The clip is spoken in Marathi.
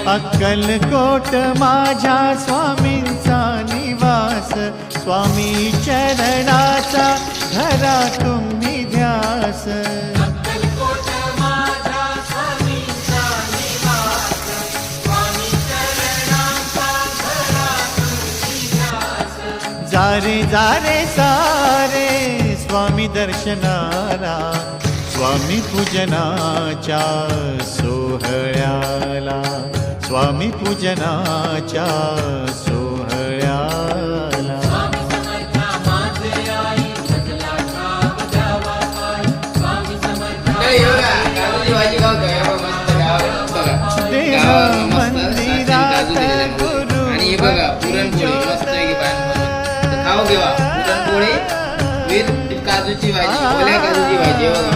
अक्कलकोट माझ्या स्वामींचा निवास, स्वामी चरणाचा धरा तुम्ही ध्यास. अक्कलकोट माझ्या स्वामींचा निवास, स्वामी चरणाचा धरा तुम्ही ध्यास. जारे जारे सारे स्वामी दर्शनाला, स्वामी पूजनाच्या सोहळ्याला, स्वामी पूजनाच्या सोहळ्याला. स्वामी समर्था माझे आई भजला ठाव द्यावा पाय, स्वामी समर्था काजूची भाजी खाऊ का? मस्त गाव बघा, देह गावावर मस्त मंदिरात काजू दिलेले गुरु गुरु. आणि हे बघा पुरणपोळी मस्त आहे की खाऊ घेवा पुरणपोळी विथ काजूची भाजी, ओल्या काजूची भाजी बघा